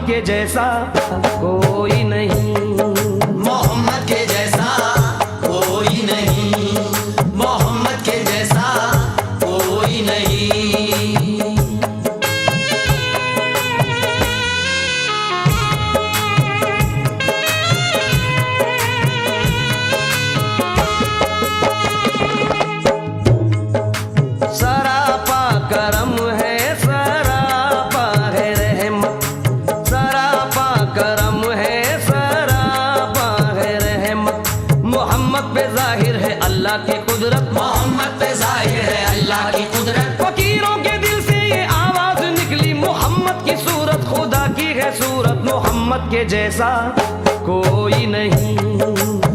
मोहम्मद के जैसा कोई नहीं, मोहम्मद के जैसा कोई नहीं, मोहम्मद के जैसा कोई नहीं। सरापा करम है, सरापा है रहमत, सरापा करम है, सरापा है रहमत। मोहम्मद पे जाहिर है अल्लाह की कुदरत, मोहम्मद पे जाहिर है अल्लाह की कुदरत। फकीरों के दिल से ये आवाज निकली, मोहम्मद की सूरत खुदा की है सूरत, मोहम्मद के जैसा कोई नहीं।